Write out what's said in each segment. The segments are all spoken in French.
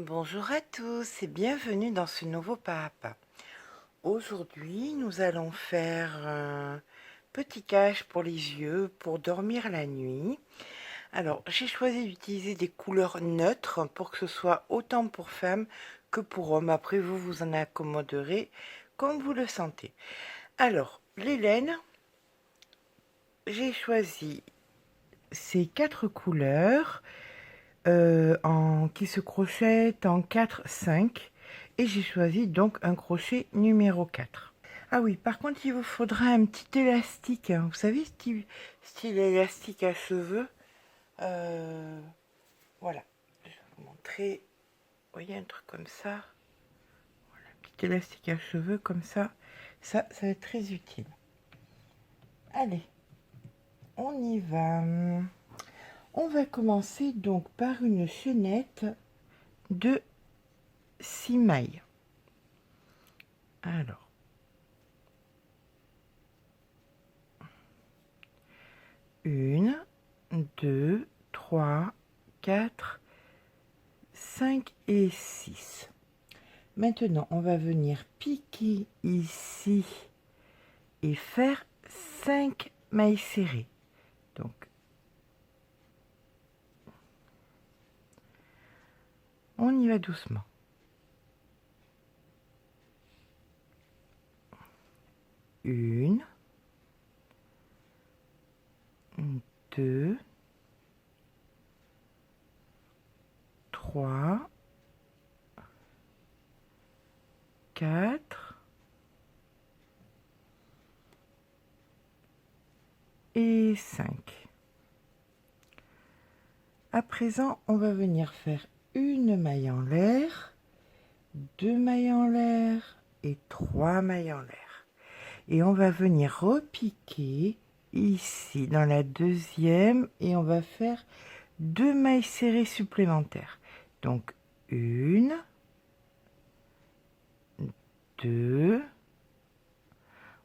Bonjour à tous et bienvenue dans ce nouveau pas à pas. Aujourd'hui, nous allons faire un petit cache pour les yeux pour dormir la nuit. Alors, j'ai choisi d'utiliser des couleurs neutres pour que ce soit autant pour femmes que pour hommes. Après, vous en accommoderez comme vous le sentez. Alors, les laines, j'ai choisi ces 4 couleurs. Qui se crochette en 4-5 et j'ai choisi donc un crochet numéro 4. Ah oui, par contre il vous faudra un petit élastique, hein. Vous savez, style élastique à cheveux. Voilà, je vais vous montrer. Vous voyez, un truc comme ça. Voilà, petit élastique à cheveux comme ça va être très utile. Allez, on y va. On va commencer donc par une chaînette de 6 mailles. Alors, 1, 2, 3, 4, 5 et 6. Maintenant, on va venir piquer ici et faire 5 mailles serrées. Donc, on y va doucement. 1, 2, 3, 4 et 5. À présent, on va venir faire une maille en l'air, 2 mailles en l'air et 3 mailles en l'air. Et on va venir repiquer ici dans la deuxième et on va faire 2 mailles serrées supplémentaires. Donc 1, 2,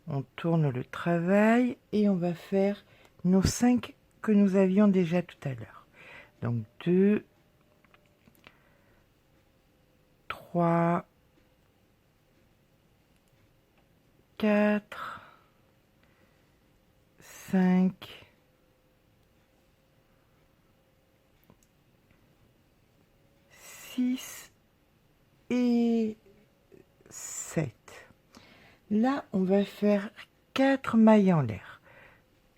on tourne le travail et on va faire nos 5 que nous avions déjà tout à l'heure. Donc 2, 3, 4, 5, 6 et 7. Là, on va faire 4 mailles en l'air.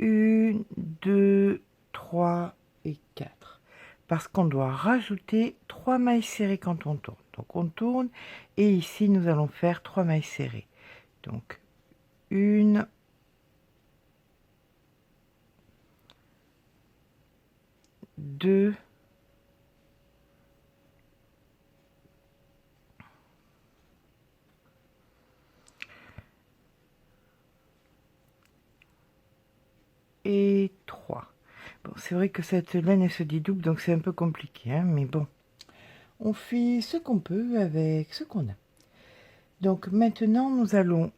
1, 2, 3 et 4. Parce qu'on doit rajouter 3 mailles serrées quand on tourne. Donc on tourne et ici nous allons faire 3 mailles serrées. Donc 1, 2, et 3. Bon, c'est vrai que cette laine elle se dédouble donc c'est un peu compliqué, hein, mais bon. On fait ce qu'on peut avec ce qu'on a. Donc maintenant nous avons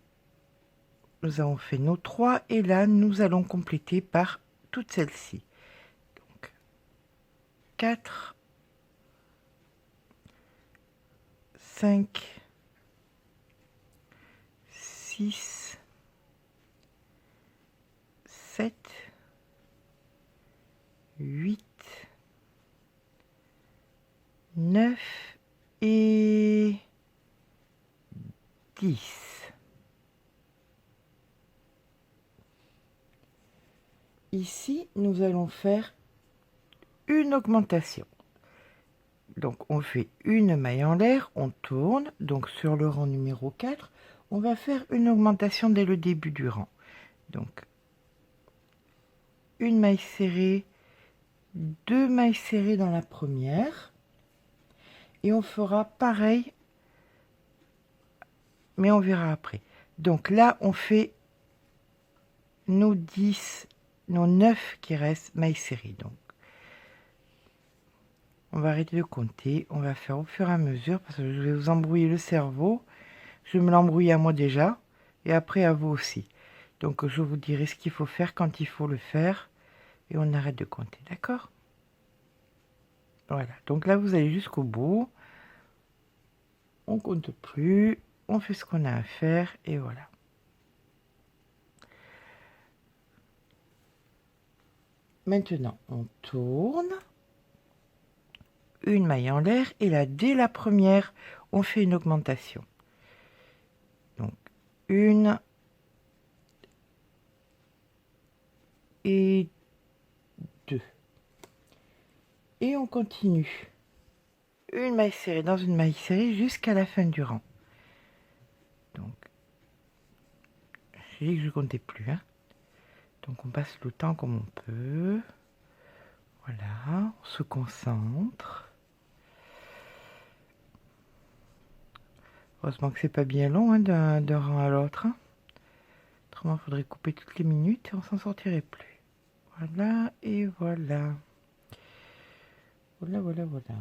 fait nos 3 et là nous allons compléter par toutes celles-ci. Donc 4, 5, 6, 7, 8, 9 et 10. Ici, nous allons faire une augmentation. Donc, on fait une maille en l'air, on tourne. Donc, sur le rang numéro 4, on va faire une augmentation dès le début du rang. Donc, une maille serrée, 2 mailles serrées dans la première. Et on fera pareil, mais on verra après. Donc là, on fait nos 10, nos 9 qui restent mailles serrées. Donc, on va arrêter de compter. On va faire au fur et à mesure parce que je vais vous embrouiller le cerveau. Je me l'embrouille à moi déjà et après à vous aussi. Donc, je vous dirai ce qu'il faut faire quand il faut le faire et on arrête de compter. D'accord? Voilà. Donc là, vous allez jusqu'au bout. on compte plus, on fait ce qu'on a à faire et voilà. Maintenant, on tourne une maille en l'air et là, dès la première, on fait une augmentation. Donc, une et deux. Et on continue. Une maille serrée dans une maille serrée jusqu'à la fin du rang. Donc, j'ai dit que je ne comptais plus. Hein. Donc, on passe le temps comme on peut. Voilà, on se concentre. Heureusement que c'est pas bien long hein, d'un rang à l'autre. Hein. Autrement, il faudrait couper toutes les minutes et on s'en sortirait plus. Voilà, et voilà. Voilà, voilà, voilà.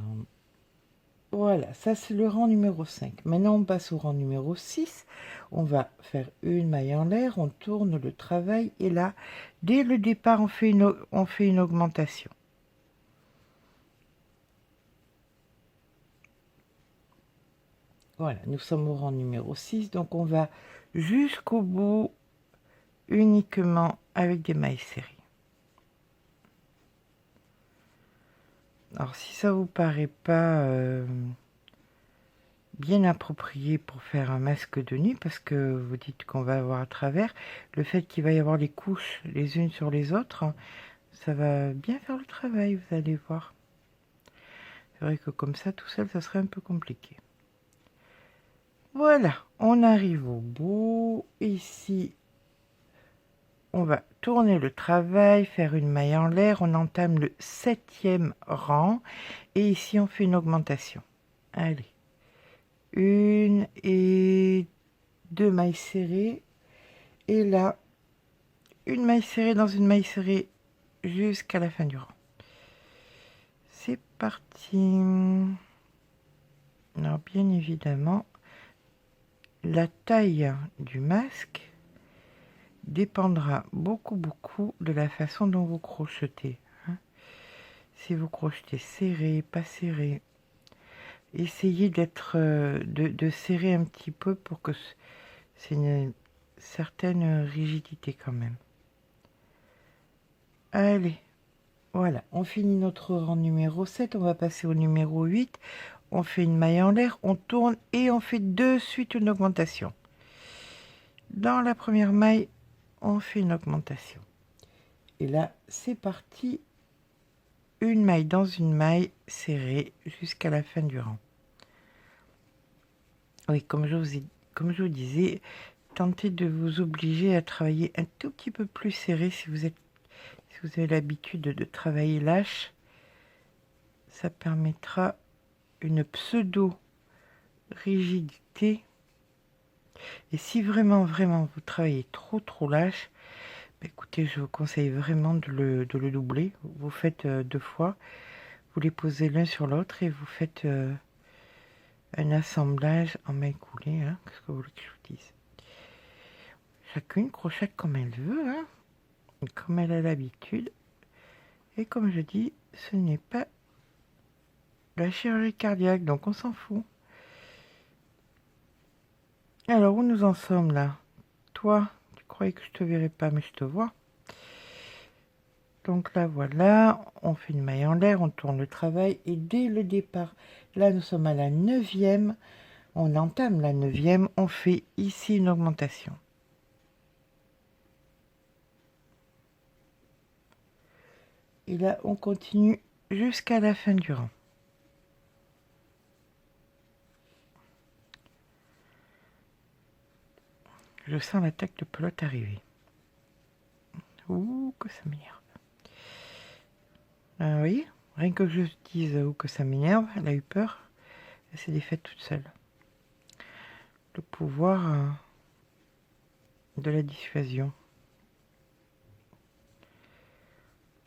Voilà, ça c'est le rang numéro 5. Maintenant, on passe au rang numéro 6. On va faire une maille en l'air, on tourne le travail et là, dès le départ, on fait une augmentation. Voilà, nous sommes au rang numéro 6, donc on va jusqu'au bout uniquement avec des mailles serrées. Alors si ça vous paraît pas bien approprié pour faire un masque de nuit, parce que vous dites qu'on va avoir à travers, le fait qu'il va y avoir les couches les unes sur les autres, ça va bien faire le travail, vous allez voir. C'est vrai que comme ça, tout seul, ça serait un peu compliqué. Voilà, on arrive au bout. Ici, on va tourner le travail, faire une maille en l'air. On entame le 7e rang. Et ici, on fait une augmentation. Allez. Une et deux mailles serrées. Et là, une maille serrée dans une maille serrée jusqu'à la fin du rang. C'est parti. Alors, bien évidemment, la taille du masque dépendra beaucoup de la façon dont vous crochetez. Hein. Si vous crochetez serré, pas serré, essayez de serrer un petit peu pour que c'est une certaine rigidité quand même. Allez, voilà, on finit notre rang numéro 7, on va passer au numéro 8. On fait une maille en l'air, on tourne et on fait de suite une augmentation. Dans la première maille, on fait une augmentation. Et là, c'est parti. Une maille dans une maille serrée jusqu'à la fin du rang. Oui, comme je vous disais, tentez de vous obliger à travailler un tout petit peu plus serré si vous avez l'habitude de travailler lâche. Ça permettra une pseudo-rigidité. Et si vraiment vous travaillez trop lâche, bah écoutez, je vous conseille vraiment de le doubler. Vous faites 2 fois, vous les posez l'un sur l'autre et vous faites un assemblage en maille coulée. Hein. Qu'est-ce que vous voulez que je vous dise? Chacune crochette comme elle veut, hein, comme elle a l'habitude. Et comme je dis, ce n'est pas la chirurgie cardiaque, donc on s'en fout. Alors, où nous en sommes là? Toi, tu croyais que je te verrais pas, mais je te vois. Donc là, voilà, on fait une maille en l'air, on tourne le travail, et dès le départ, là, nous sommes à la 9e, on entame la 9e, on fait ici une augmentation. Et là, on continue jusqu'à la fin du rang. Je sens l'attaque de pelote arriver. Ouh, que ça m'énerve. Ah oui, rien que je dise que ça m'énerve, elle a eu peur. Elle s'est défaite toute seule. Le pouvoir de la dissuasion.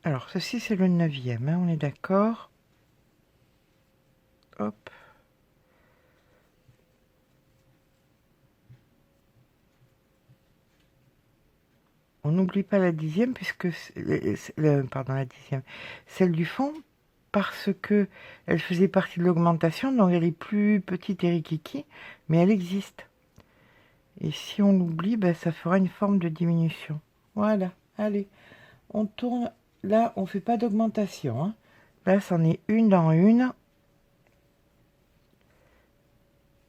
Alors, ceci c'est le 9e, hein, on est d'accord. Hop. On n'oublie pas la 10e puisque... pardon, la 10e. Celle du fond, parce que elle faisait partie de l'augmentation, donc elle est plus petite et rikiki, mais elle existe. Et si on l'oublie, ben, ça fera une forme de diminution. Voilà, allez, on tourne. Là, on fait pas d'augmentation, hein. Là, c'en est une dans une.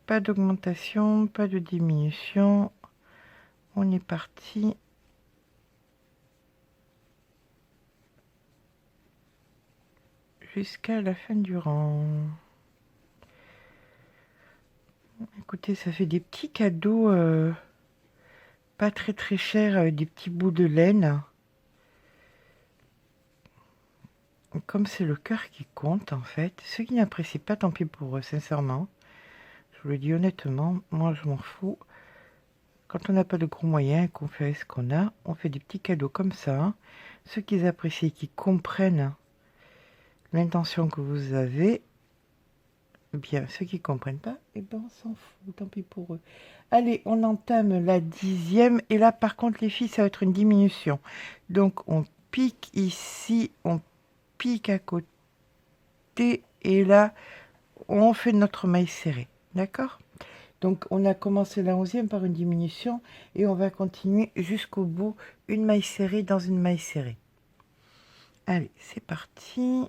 Pas d'augmentation, pas de diminution. On est parti. Jusqu'à la fin du rang. Écoutez, ça fait des petits cadeaux pas très très chers avec des petits bouts de laine. Comme c'est le cœur qui compte en fait. Ceux qui n'apprécient pas, tant pis pour eux, sincèrement. Je vous le dis honnêtement, moi je m'en fous. Quand on n'a pas de gros moyens et qu'on fait ce qu'on a, on fait des petits cadeaux comme ça. Ceux qui apprécient, qui comprennent l'intention que vous avez, bien, ceux qui comprennent pas, eh ben on s'en fout, tant pis pour eux. Allez, on entame la 10e, et là par contre les filles, ça va être une diminution. Donc on pique ici, on pique à côté, et là on fait notre maille serrée, d'accord? Donc on a commencé la 11e par une diminution, et on va continuer jusqu'au bout, une maille serrée dans une maille serrée. Allez, c'est parti.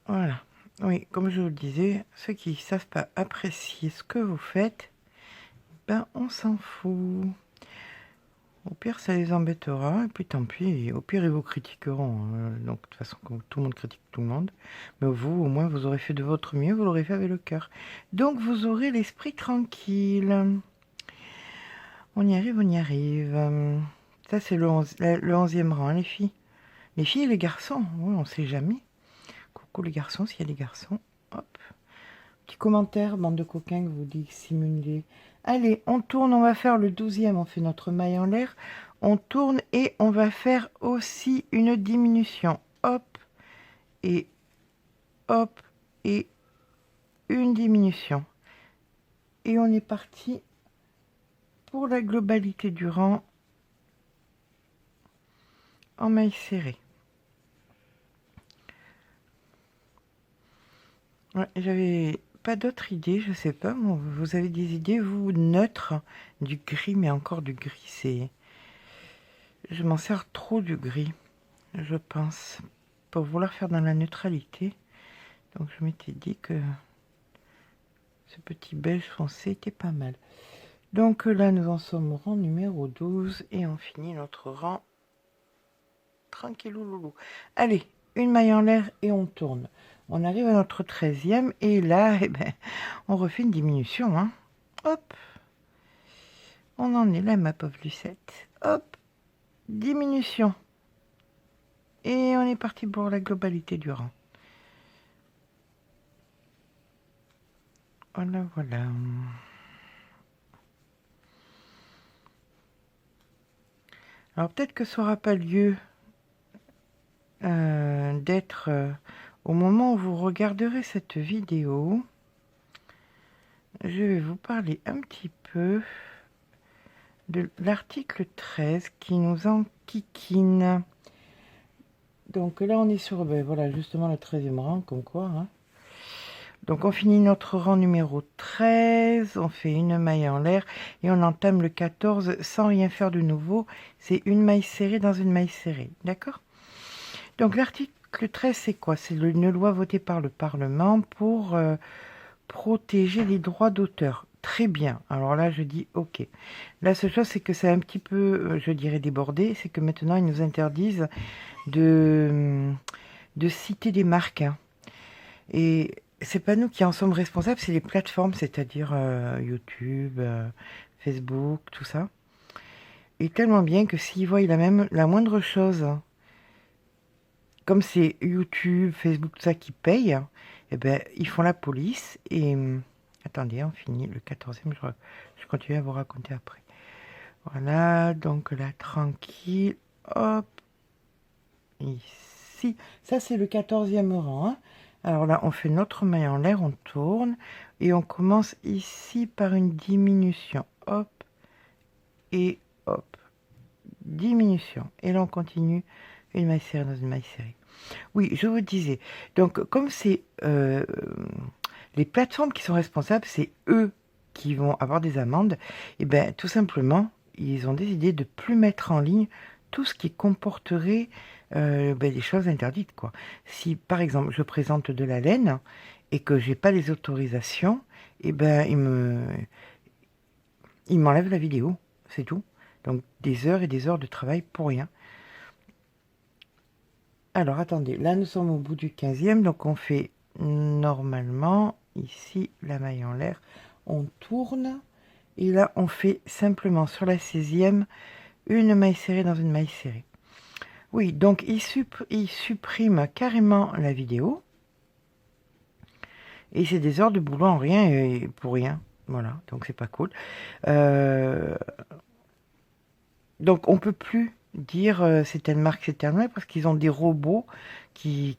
Voilà. Oui, comme je vous le disais, ceux qui ne savent pas apprécier ce que vous faites, ben on s'en fout. Au pire, ça les embêtera, et puis tant pis. Au pire, ils vous critiqueront. Donc, de toute façon, tout le monde critique tout le monde. Mais vous, au moins, vous aurez fait de votre mieux, vous l'aurez fait avec le cœur. Donc, vous aurez l'esprit tranquille. On y arrive, on y arrive. Ça, c'est le 11e rang, les filles. Les filles et les garçons, oui, on ne sait jamais. Coucou les garçons, s'il y a des garçons. Hop. Petit commentaire, bande de coquins, que vous dissimulez. Allez, on tourne, on va faire le 12e, on fait notre maille en l'air. On tourne et on va faire aussi une diminution. Hop, et hop, et une diminution. Et on est parti pour la globalité du rang en maille serrée. Ouais, j'avais pas d'autres idées, je sais pas. Vous avez des idées, vous, neutres, du gris, mais encore du gris, c'est... Je m'en sers trop du gris, je pense, pour vouloir faire dans la neutralité. Donc je m'étais dit que ce petit beige foncé était pas mal. Donc là, nous en sommes au rang numéro 12 et on finit notre rang tranquillou loulou. Allez, une maille en l'air et on tourne. On arrive à notre 13e et là, eh ben, on refait une diminution. Hein. Hop, on en est là, ma pauvre Lucette. Hop, diminution. Et on est parti pour la globalité du rang. Voilà, voilà. Alors peut-être que ça n'aura pas lieu d'être au moment où vous regarderez cette vidéo. Je vais vous parler un petit peu de l'article 13 qui nous enquiquine. Donc là on est sur voilà, justement le 13e rang, comme quoi. Hein. Donc on finit notre rang numéro 13, on fait une maille en l'air et on entame le 14 sans rien faire de nouveau. C'est une maille serrée dans une maille serrée, d'accord? Donc l'article 13, c'est quoi? C'est une loi votée par le Parlement pour protéger les droits d'auteur. Très bien. Alors là, je dis OK. La seule chose, c'est que c'est un petit peu, je dirais, débordé. C'est que maintenant, ils nous interdisent de citer des marques. Hein. Et c'est pas nous qui en sommes responsables, c'est les plateformes, c'est-à-dire YouTube, Facebook, tout ça. Et tellement bien que s'ils voient la moindre chose, comme c'est YouTube, Facebook, tout ça qui paye, eh ben, ils font la police. Et attendez, on finit le 14e, je continue à vous raconter après. Voilà, donc là, tranquille, hop, ici. Ça, c'est le 14e rang. Hein. Alors là, on fait notre maille en l'air, on tourne, et on commence ici par une diminution. Hop, et hop. diminution. Et là, on continue une maille serrée dans une maille serrée. Oui, je vous disais, donc comme c'est les plateformes qui sont responsables, c'est eux qui vont avoir des amendes, et bien tout simplement, ils ont décidé de plus mettre en ligne tout ce qui comporterait des choses interdites, quoi. Si par exemple je présente de la laine et que j'ai pas les autorisations, et ben ils m'enlèvent la vidéo, c'est tout. Donc des heures et des heures de travail pour rien. Alors attendez, là nous sommes au bout du 15e, donc on fait normalement ici la maille en l'air, on tourne et là on fait simplement sur la 16e une maille serrée dans une maille serrée. Oui, donc il supprime carrément la vidéo et c'est des heures de boulot en rien et pour rien. Voilà, donc c'est pas cool. Donc on peut plus dire c'est telle marque, c'est telle marque, parce qu'ils ont des robots qui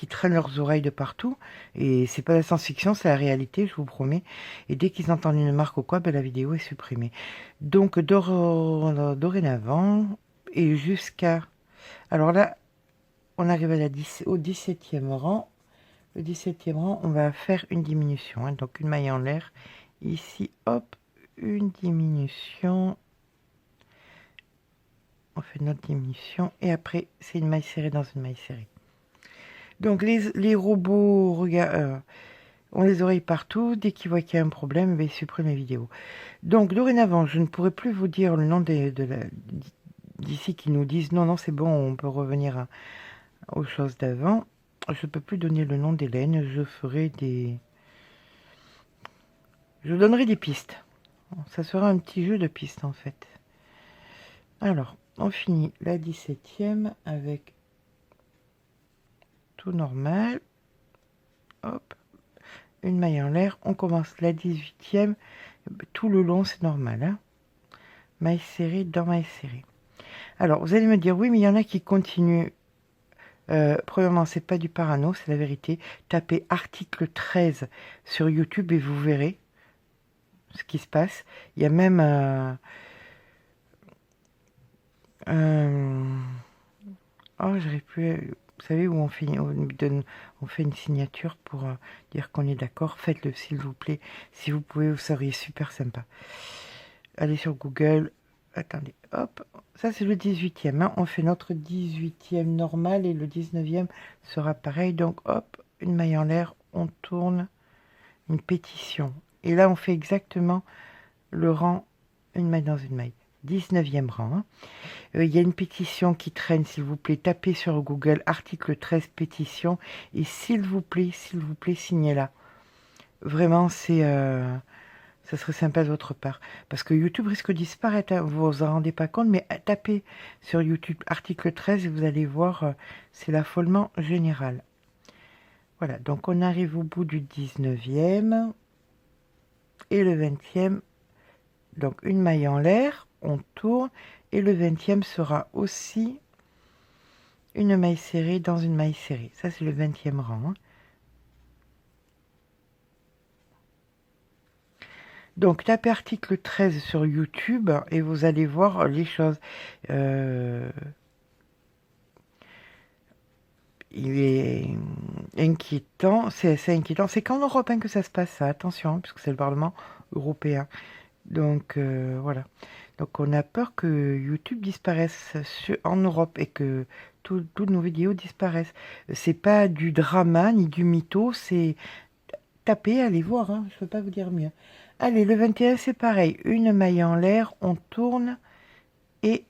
traînent leurs oreilles de partout. Et c'est pas la science-fiction, c'est la réalité, je vous promets. Et dès qu'ils entendent une marque ou quoi, ben, la vidéo est supprimée. Donc dorénavant, et jusqu'à... Alors là, on arrive à au 17e rang. Le 17e rang, on va faire une diminution. Hein, donc une maille en l'air. Ici, hop, une diminution. On fait notre diminution et après c'est une maille serrée dans une maille serrée. Donc les robots ont les oreilles partout, dès qu'ils voient qu'il y a un problème, ils suppriment les vidéos. Donc dorénavant, je ne pourrai plus vous dire le nom d'ici qui nous disent non, non, c'est bon, on peut revenir aux choses d'avant. Je ne peux plus donner le nom des laines, je donnerai des pistes. Ça sera un petit jeu de pistes en fait. Alors, on finit la 17e avec tout normal. Hop, une maille en l'air. On commence la 18e. Tout le long, c'est normal. Hein, maille serrée dans maille serrée. Alors, vous allez me dire, oui, mais il y en a qui continuent. Premièrement, c'est pas du parano, c'est la vérité. Tapez article 13 sur YouTube et vous verrez ce qui se passe. Il y a même... oh, j'aurais pu... Vous savez où on fait une signature pour dire qu'on est d'accord. Faites-le s'il vous plaît. Si vous pouvez, vous seriez super sympa. Allez sur Google. Attendez, hop. Ça c'est le 18e. Hein. On fait notre 18e normal et le 19e sera pareil. Donc hop, une maille en l'air. On tourne une pétition. Et là on fait exactement le rang, une maille dans une maille. 19e rang. Hein. Il y a une pétition qui traîne, s'il vous plaît, tapez sur Google, article 13, pétition, et s'il vous plaît, signez-la. Vraiment, ça serait sympa de votre part. Parce que YouTube risque de disparaître, hein, vous vous en rendez pas compte, mais tapez sur YouTube, article 13, et vous allez voir, c'est l'affolement général. Voilà, donc on arrive au bout du 19e, et le 20e, donc une maille en l'air, on tourne, et le 20e sera aussi une maille serrée dans une maille serrée. Ça, c'est le 20e rang. Hein. Donc, tapez article 13 sur YouTube et vous allez voir les choses. Il est inquiétant. C'est inquiétant. C'est qu'en Europe hein, que ça se passe, ça. Attention, puisque c'est le Parlement européen. Donc, voilà. Donc on a peur que YouTube disparaisse en Europe et que toutes nos vidéos disparaissent. C'est pas du drama ni du mytho, c'est taper, allez voir, hein, je peux pas vous dire mieux. Allez, le 21 c'est pareil, une maille en l'air, on tourne et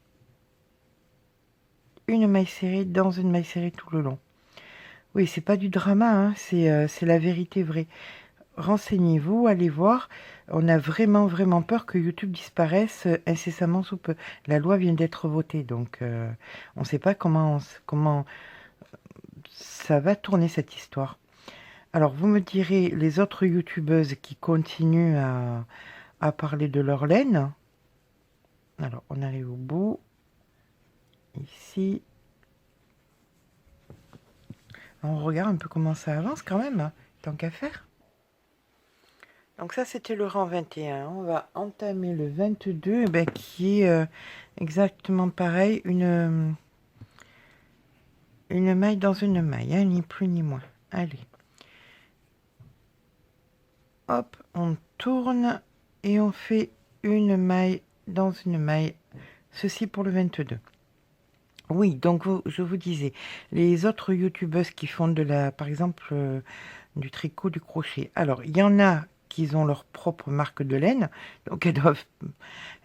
une maille serrée dans une maille serrée tout le long. Oui, c'est pas du drama, hein, c'est la vérité vraie. Renseignez-vous, allez voir. On a vraiment, vraiment peur que YouTube disparaisse incessamment sous peu. La loi vient d'être votée, donc on ne sait pas comment ça va tourner cette histoire. Alors, vous me direz, les autres youtubeuses qui continuent à parler de leur laine. Alors, on arrive au bout. Ici. On regarde un peu comment ça avance quand même, tant qu'à faire. Donc ça, c'était le rang 21. On va entamer le 22, eh ben, qui est exactement pareil, une maille dans une maille, hein, ni plus ni moins. Allez. Hop, on tourne et on fait une maille dans une maille. Ceci pour le 22. Oui, donc je vous disais, les autres youtubeuses qui font par exemple, du tricot, du crochet. Alors, il y en a qui ont leur propre marque de laine, donc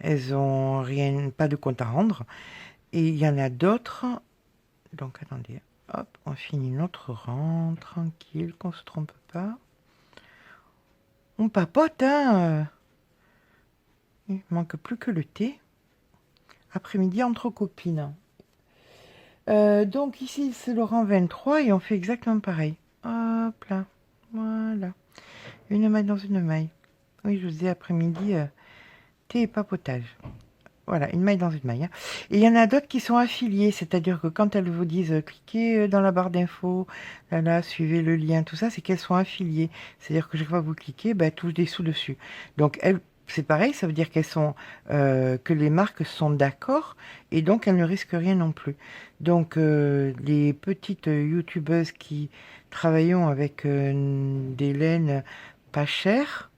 elles ont rien, pas de compte à rendre. Et il y en a d'autres. Donc attendez, hop, on finit notre rang, tranquille, qu'on se trompe pas. On papote, hein. Il manque plus que le thé. Après-midi entre copines. Donc ici, c'est le rang 23 et on fait exactement pareil. Hop là, voilà. Une maille dans une maille. Oui, je vous dis après-midi, thé et papotage. Voilà, une maille dans une maille, hein. Et il y en a d'autres qui sont affiliés, c'est-à-dire que quand elles vous disent cliquez dans la barre d'infos, là, suivez le lien, tout ça, c'est qu'elles sont affiliées. C'est-à-dire que chaque fois que vous cliquez, bah, elles touchent des sous dessus. Donc elles, c'est pareil, ça veut dire qu'elles sont que les marques sont d'accord et donc elles ne risquent rien non plus. Donc les petites youtubeuses qui travaillons avec des laines pas chères,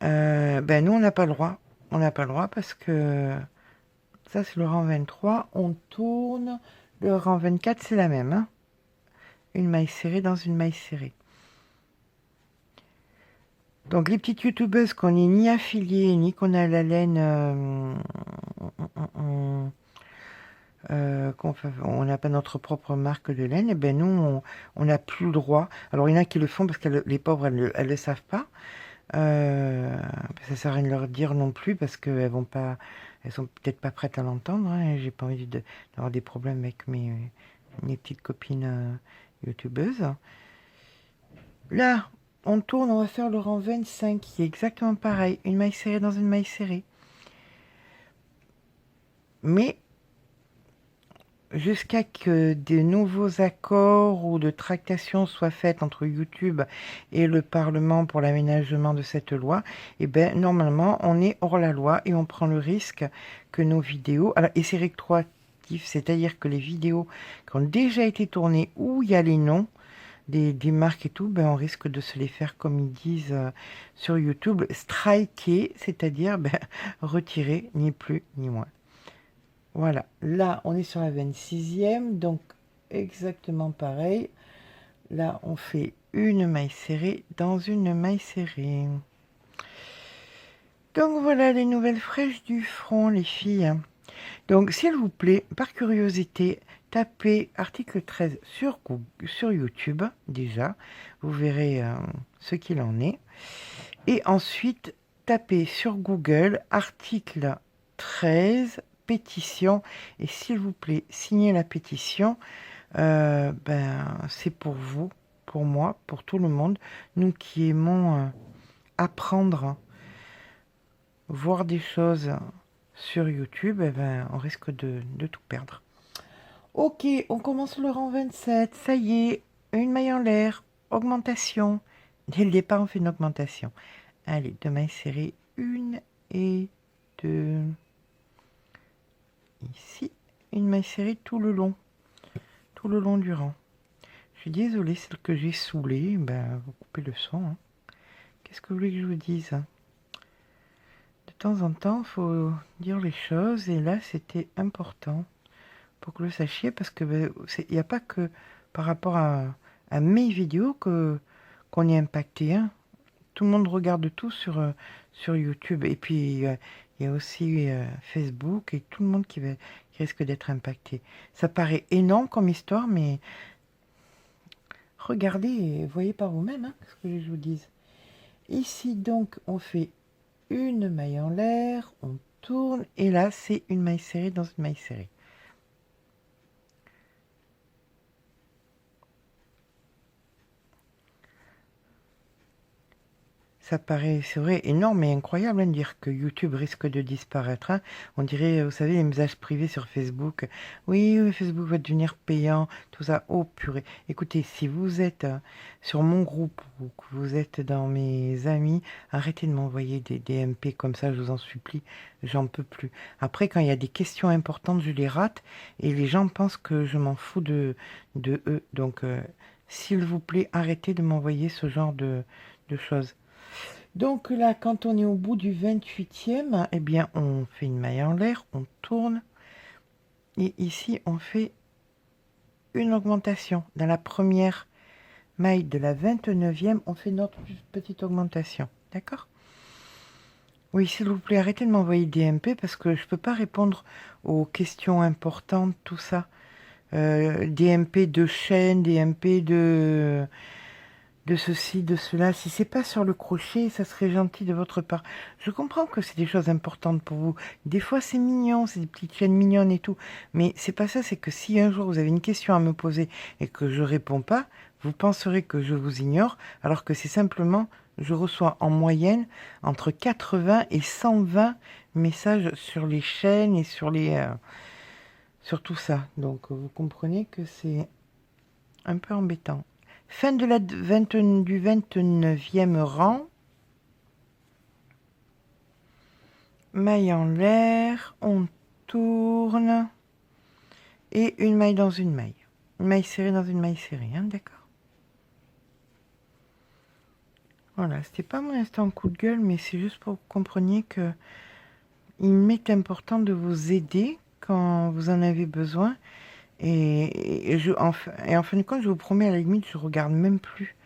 ben nous on n'a pas le droit. On n'a pas le droit parce que ça, c'est le rang 23. On tourne. Le rang 24, c'est la même, hein. Une maille serrée dans une maille serrée. Donc, les petites youtubeuses qu'on n'est ni affiliées, ni qu'on a la laine... on n'a pas notre propre marque de laine, et ben nous, on n'a plus le droit. Alors, il y en a qui le font parce que les pauvres, elles le savent pas. Ça sert à rien de leur dire non plus parce qu'elles vont pas, elles sont peut-être pas prêtes à l'entendre, hein. J'ai pas envie d'avoir des problèmes avec mes petites copines youtubeuses. Là, on tourne, on va faire le rang 25 qui est exactement pareil, une maille serrée dans une maille serrée. Mais jusqu'à que des nouveaux accords ou de tractations soient faites entre YouTube et le Parlement pour l'aménagement de cette loi, eh ben, normalement, on est hors la loi et on prend le risque que nos vidéos... Alors, et c'est rétroactif, c'est-à-dire que les vidéos qui ont déjà été tournées où il y a les noms des marques et tout, ben, on risque de se les faire, comme ils disent sur YouTube, striker, c'est-à-dire ben, retirer, ni plus ni moins. Voilà, là on est sur la 26e, donc exactement pareil. Là on fait une maille serrée dans une maille serrée. Donc voilà les nouvelles fraîches du front, les filles. Donc s'il vous plaît, par curiosité, tapez article 13 sur YouTube, déjà. Vous verrez ce qu'il en est. Et ensuite, tapez sur Google article 13 pétition et s'il vous plaît, signez la pétition. Ben, c'est pour vous, pour moi, pour tout le monde, nous qui aimons apprendre, voir des choses sur YouTube, eh ben, on risque de tout perdre. Ok, on commence le rang 27, ça y est, une maille en l'air, augmentation. Dès le départ, on fait une augmentation. Allez, deux mailles serrées, une et deux. Ici, une maille serrée tout le long du rang. Je suis désolée, celle que j'ai saoulée, ben, vous coupez le son, hein. Qu'est-ce que vous voulez que je vous dise? De temps en temps, il faut dire les choses, et là, c'était important pour que vous le sachiez, parce que il n'y a pas que par rapport à mes vidéos qu'on est impacté, hein. Tout le monde regarde tout sur YouTube, et puis il y a aussi Facebook, et tout le monde qui risque d'être impacté. Ça paraît énorme comme histoire, mais regardez et voyez par vous-même, hein, ce que je vous dise. Ici, donc, on fait une maille en l'air, on tourne, et là, c'est une maille serrée dans une maille serrée. Ça paraît, c'est vrai, énorme et incroyable de dire que YouTube risque de disparaître, hein. On dirait, vous savez, les messages privés sur Facebook. Oui, oui, Facebook va devenir payant, tout ça. Oh purée. Écoutez, si vous êtes sur mon groupe ou que vous êtes dans mes amis, arrêtez de m'envoyer des DMP comme ça, je vous en supplie. J'en peux plus. Après, quand il y a des questions importantes, je les rate et les gens pensent que je m'en fous de eux. Donc, s'il vous plaît, arrêtez de m'envoyer ce genre de choses. Donc là, quand on est au bout du 28e, eh bien, on fait une maille en l'air, on tourne. Et ici, on fait une augmentation. Dans la première maille de la 29e, on fait notre petite augmentation. D'accord? Oui, s'il vous plaît, arrêtez de m'envoyer des MP parce que je ne peux pas répondre aux questions importantes, tout ça. DMP de chaîne, DMP de ceci, de cela. Si c'est pas sur le crochet, ça serait gentil de votre part. Je comprends que c'est des choses importantes pour vous. Des fois, c'est mignon, c'est des petites chaînes mignonnes et tout. Mais c'est pas ça, c'est que si un jour vous avez une question à me poser et que je réponds pas, vous penserez que je vous ignore, alors que c'est simplement, je reçois en moyenne entre 80 et 120 messages sur les chaînes et sur tout ça. Donc, vous comprenez que c'est un peu embêtant. Fin de du 29e rang. Maille en l'air, on tourne. Et une maille dans une maille. Une maille serrée dans une maille serrée, hein, d'accord. Voilà, c'était pas mon instant coup de gueule, mais c'est juste pour que vous compreniez que il m'est important de vous aider quand vous en avez besoin. Et en fin de compte, je vous promets, à la limite, je regarde même plus.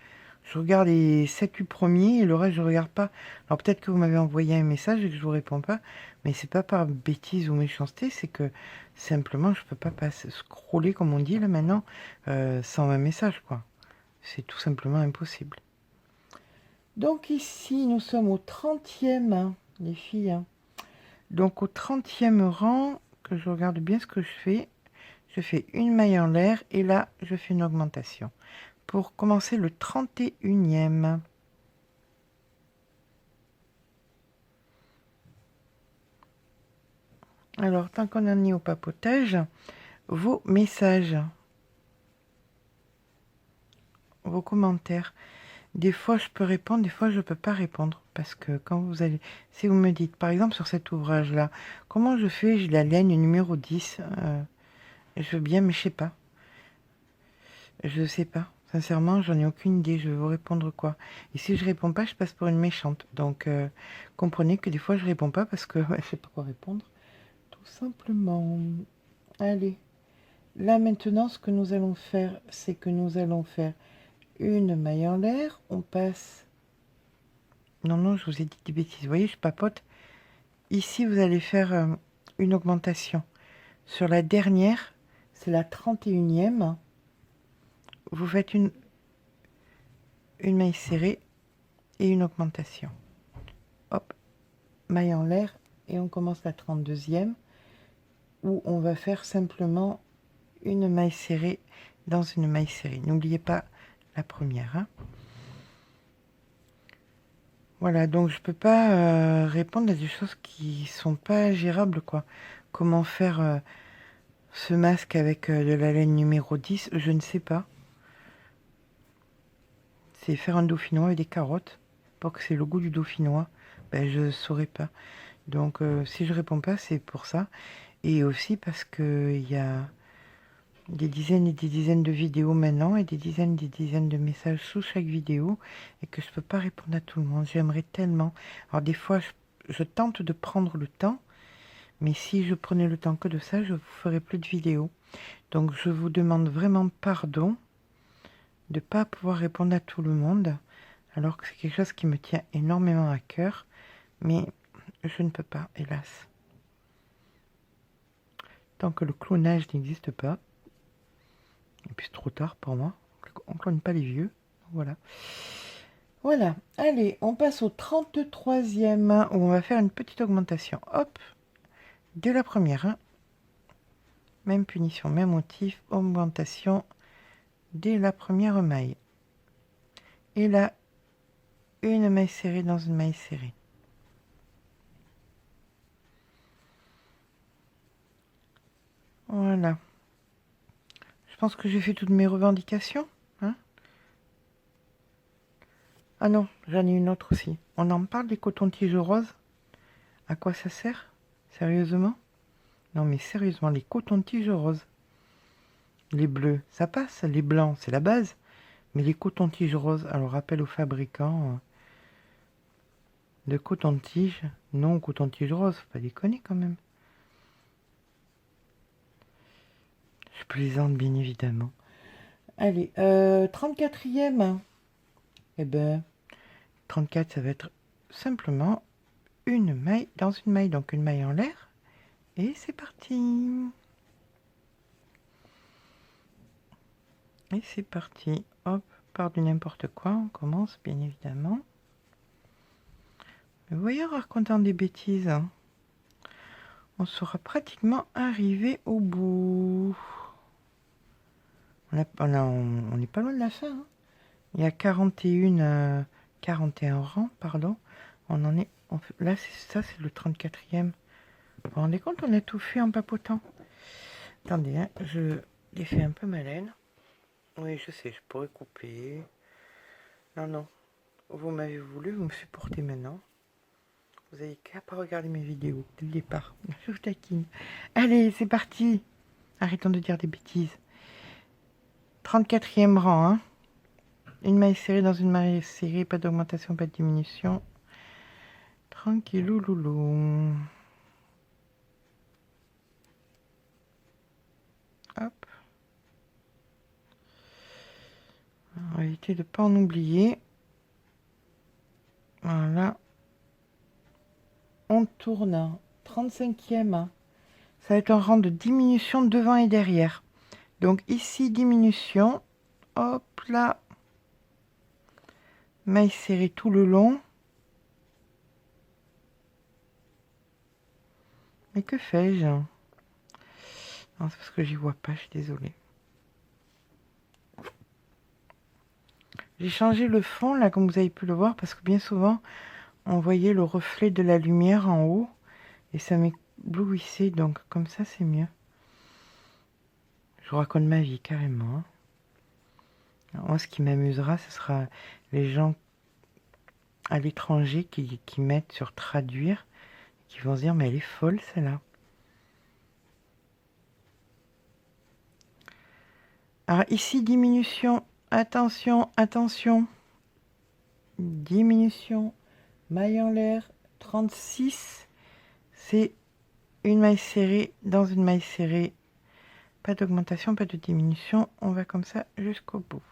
Je regarde les 7-8 premiers et le reste, je ne regarde pas. Alors peut-être que vous m'avez envoyé un message et que je ne vous réponds pas, mais c'est pas par bêtise ou méchanceté, c'est que simplement, je ne peux pas scroller, comme on dit là maintenant, 120 messages, quoi. C'est tout simplement impossible. Donc ici, nous sommes au 30e, hein, les filles. Hein. Donc au 30e rang, que je regarde bien ce que je fais une maille en l'air et là, je fais une augmentation. Pour commencer le 31e. Alors, tant qu'on en est au papotage, vos messages, vos commentaires. Des fois, je peux répondre, des fois, je ne peux pas répondre. Parce que quand vous allez... Si vous me dites, par exemple, sur cet ouvrage-là, comment je fais? J'ai la ligne numéro 10. Je veux bien, mais je sais pas. Je ne sais pas. Sincèrement, j'en ai aucune idée. Je vais vous répondre quoi. Et si je réponds pas, je passe pour une méchante. Donc, comprenez que des fois, je réponds pas parce que je sais pas quoi répondre. Tout simplement. Allez. Là, maintenant, ce que nous allons faire, c'est que nous allons faire une maille en l'air. On passe... Non, non, je vous ai dit des bêtises. Vous voyez, je papote. Ici, vous allez faire une augmentation. Sur la dernière, c'est la 31e. Vous faites une maille serrée et une augmentation. Hop, maille en l'air et on commence la 32e où on va faire simplement une maille serrée dans une maille serrée. N'oubliez pas la première. Hein. Voilà, donc je peux pas répondre à des choses qui sont pas gérables, quoi. Comment faire ce masque avec de la laine numéro 10, je ne sais pas. C'est faire un dauphinois avec des carottes pour que c'est le goût du dauphinois. Ben, je ne saurais pas. Donc, si je réponds pas, c'est pour ça. Et aussi parce qu'il y a des dizaines et des dizaines de vidéos maintenant et des dizaines de messages sous chaque vidéo et que je ne peux pas répondre à tout le monde. J'aimerais tellement. Alors, des fois, je tente de prendre le temps, mais si je prenais le temps que de ça, je vous ferais plus de vidéos. Donc, je vous demande vraiment pardon de ne pas pouvoir répondre à tout le monde, alors que c'est quelque chose qui me tient énormément à cœur, mais je ne peux pas, hélas. Tant que le clonage n'existe pas, et puis c'est trop tard pour moi, on ne clone pas les vieux, voilà. Voilà, allez, on passe au 33e, où on va faire une petite augmentation. Hop, dès la première, hein. Même punition, même motif, augmentation dès la première maille. Et là, une maille serrée dans une maille serrée. Voilà. Je pense que j'ai fait toutes mes revendications. Hein. Ah non, j'en ai une autre aussi. On en parle des cotons-tiges roses? À quoi ça sert? Sérieusement? Non mais sérieusement, les cotons-tiges roses. Les bleus, ça passe. Les blancs, c'est la base. Mais les cotons-tiges roses, alors rappel aux fabricants de coton-tiges. Non, coton-tiges roses, faut pas déconner quand même. Je plaisante bien évidemment. Allez, 34e. Eh ben, 34, ça va être simplement une maille dans une maille, donc une maille en l'air. Et c'est parti. Et c'est parti. Hop, part du n'importe quoi, on commence bien évidemment. Mais vous voyez, en racontant des bêtises, hein, on sera pratiquement arrivé au bout. On n'est pas loin de la fin. Hein. Il y a 41 rangs, pardon. On en est. Là, ça, c'est le 34e. Vous vous rendez compte, on a tout fait en papotant. Attendez, hein, je l'ai fait un peu malène. Oui, je sais, je pourrais couper. Non, non. Vous m'avez voulu, vous me supportez maintenant. Vous avez qu'à pas regarder mes vidéos dès le départ. Je vous taquine. Allez, c'est parti. Arrêtons de dire des bêtises. 34e rang, hein. Une maille serrée dans une maille serrée, pas d'augmentation, pas de diminution. Tranquillou loulou. Hop. On va éviter de ne pas en oublier. Voilà. On tourne. 35e. Ça va être un rang de diminution devant et derrière. Donc ici, diminution. Hop là. Maille serrée tout le long. Mais que fais-je? Non, c'est parce que j'y vois pas, je suis désolée. J'ai changé le fond, là, comme vous avez pu le voir, parce que bien souvent, on voyait le reflet de la lumière en haut, et ça m'éblouissait, donc comme ça, c'est mieux. Je vous raconte ma vie, carrément. Alors, moi, ce qui m'amusera, ce sera les gens à l'étranger qui mettent sur traduire, qui vont se dire, mais elle est folle, celle-là. Alors, ici, diminution. Attention, attention. Diminution. Maille en l'air. 36. C'est une maille serrée dans une maille serrée. Pas d'augmentation, pas de diminution. On va comme ça jusqu'au bout.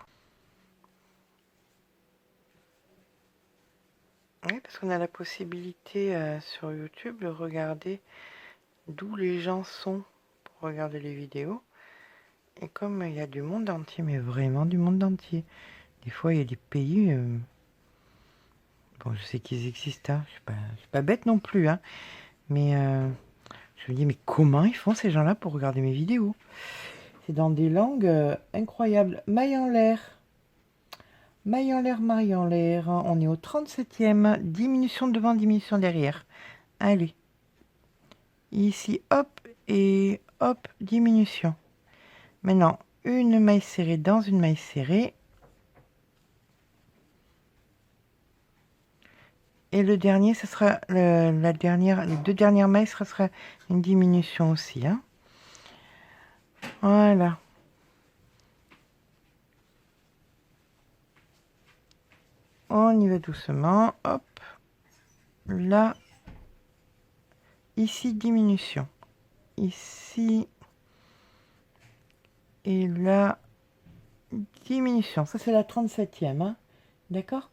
Oui, parce qu'on a la possibilité sur YouTube de regarder d'où les gens sont pour regarder les vidéos. Et comme il y a du monde entier, mais vraiment du monde entier. Des fois, il y a des pays... bon, je sais qu'ils existent, hein. Je suis pas bête non plus, hein. Mais je me dis, mais comment ils font ces gens-là pour regarder mes vidéos? C'est dans des langues incroyables. Maille en l'air. Maille en l'air, maille en l'air. On est au 37e. Diminution devant, diminution derrière. Allez. Ici, hop, et hop, diminution. Maintenant, une maille serrée dans une maille serrée. Et le dernier, ce sera les deux dernières mailles, ce sera une diminution aussi. Hein. Voilà. On y va doucement. Hop. Là. Ici, diminution. Ici. Et là, diminution. Ça, c'est la 37e. Hein. D'accord?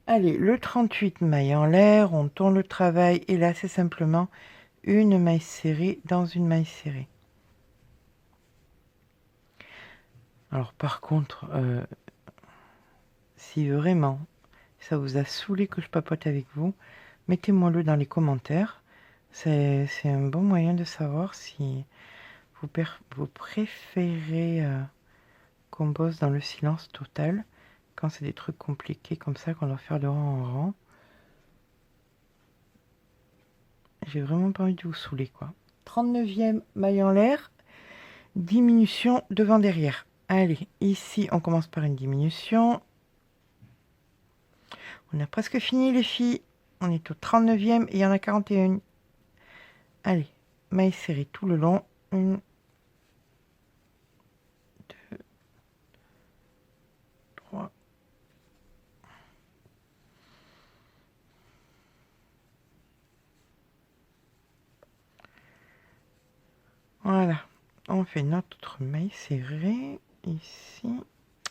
Allez, le 38, maille en l'air. On tourne le travail. Et là, c'est simplement une maille serrée dans une maille serrée. Alors, par contre, si vraiment ça vous a saoulé que je papote avec vous, mettez-moi-le dans les commentaires. C'est un bon moyen de savoir si vous préférez qu'on bosse dans le silence total, quand c'est des trucs compliqués comme ça, qu'on doit faire de rang en rang. J'ai vraiment pas envie de vous saouler, quoi. 39e maille en l'air, diminution devant derrière. Allez, ici on commence par une diminution. On a presque fini les filles. On est au 39e et il y en a 41. Allez, maille serrée tout le long. 1, 2, 3. Voilà, on fait notre maille serrée ici.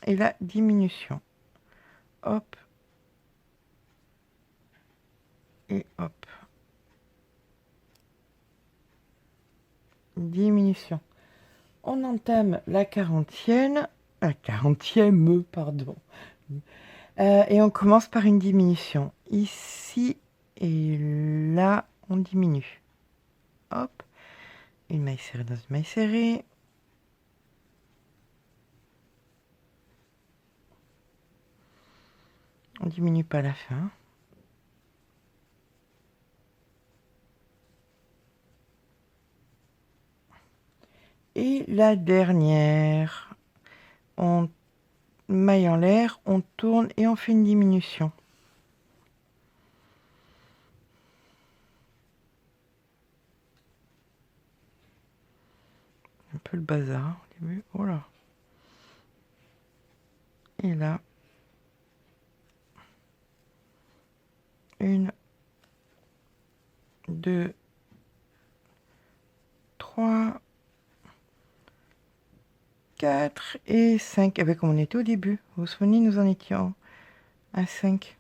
Et la diminution. Hop. Et hop. Diminution. On entame la 40e. La 40e, pardon. Et on commence par une diminution. Ici et là, on diminue. Hop. Une maille serrée dans une maille serrée. On diminue pas à la fin. Et la dernière, on maille en l'air, on tourne et on fait une diminution. Un peu le bazar au début. Voilà. Et là, 1, 2, 3, 4 et 5. Avec comme on était au début. Vous vous souvenez, nous en étions à 5.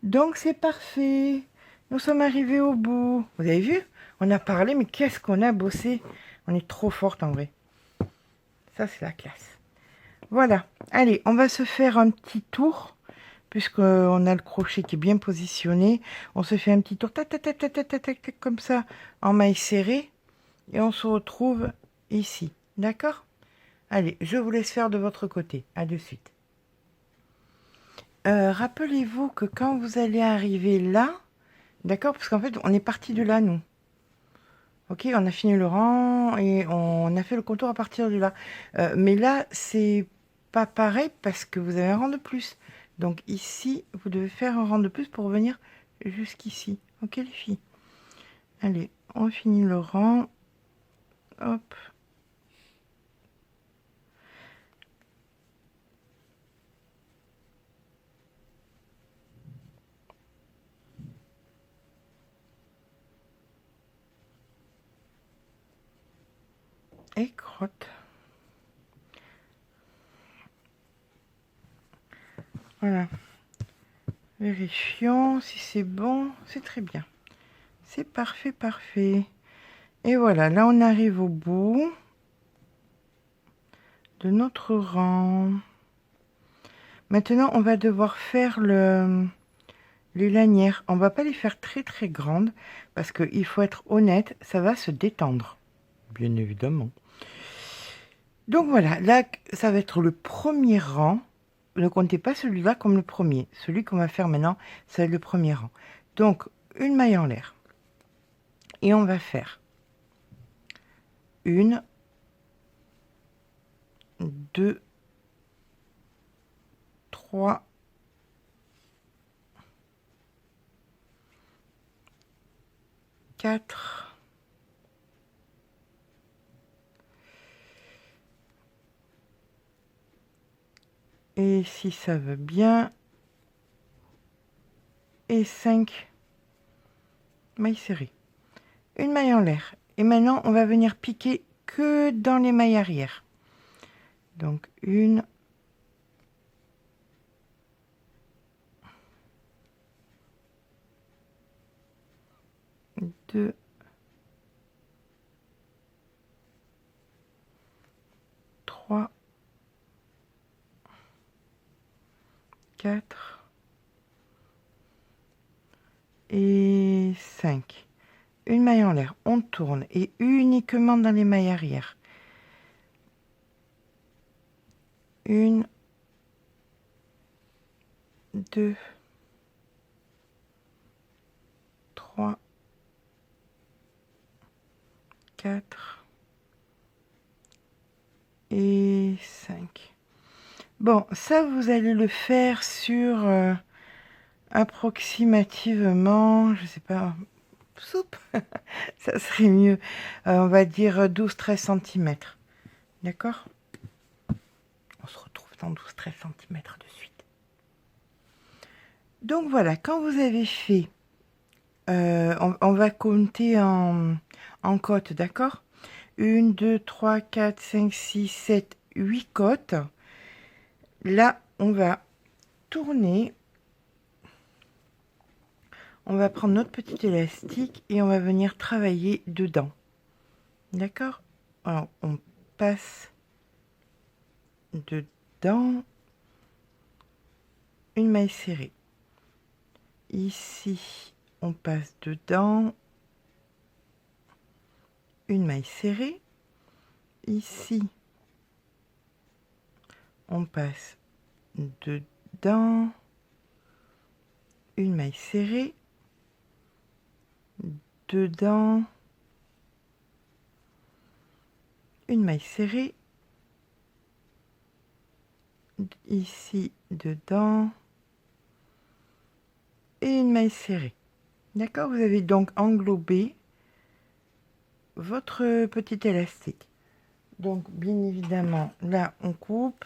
Donc c'est parfait. Nous sommes arrivés au bout. Vous avez vu? On a parlé, mais qu'est-ce qu'on a bossé? On est trop forte en vrai. Ça, c'est la classe. Voilà. Allez, on va se faire un petit tour. Puisqu'on a le crochet qui est bien positionné. On se fait un petit tour tac, tac, tac, tac, tac, tac, tac, comme ça en maille serrée. Et on se retrouve ici. D'accord? Allez, je vous laisse faire de votre côté. À de suite. Rappelez-vous que quand vous allez arriver là, d'accord, parce qu'en fait, on est parti de là, nous. Ok, on a fini le rang et on a fait le contour à partir de là. Mais là, c'est pas pareil parce que vous avez un rang de plus. Donc ici, vous devez faire un rang de plus pour revenir jusqu'ici. Ok, les filles? Allez, on finit le rang. Hop. Et crotte. Voilà. Vérifions si c'est bon. C'est très bien. C'est parfait, parfait. Et voilà, là on arrive au bout de notre rang. Maintenant, on va devoir faire les lanières. On va pas les faire très très grandes parce qu'il faut être honnête, ça va se détendre. Bien évidemment. Donc voilà, là, ça va être le premier rang. Ne comptez pas celui-là comme le premier. Celui qu'on va faire maintenant, c'est le premier rang. Donc, une maille en l'air. Et on va faire 1, 2, 3, 4, et si ça veut bien, et 5 mailles serrées. Une maille en l'air. Et maintenant, on va venir piquer que dans les mailles arrière. Donc, 1, 2, 3, 4 et 5. Une maille en l'air, on tourne et uniquement dans les mailles arrière. 1, 2, 3, 4 et 5. Bon, ça, vous allez le faire sur approximativement, je sais pas, soupe, ça serait mieux, on va dire 12-13 cm. D'accord? On se retrouve dans 12-13 cm de suite. Donc voilà, quand vous avez fait, on va compter en côtes, d'accord? 1, 2, 3, 4, 5, 6, 7, 8 côtes. Là, on va tourner. On va prendre notre petit élastique et on va venir travailler dedans. D'accord? Alors, on passe dedans une maille serrée. Ici, on passe dedans une maille serrée. Ici, on passe dedans une maille serrée. Dedans une maille serrée. Ici, dedans et une maille serrée. D'accord? Vous avez donc englobé votre petit élastique. Donc, bien évidemment, là, on coupe.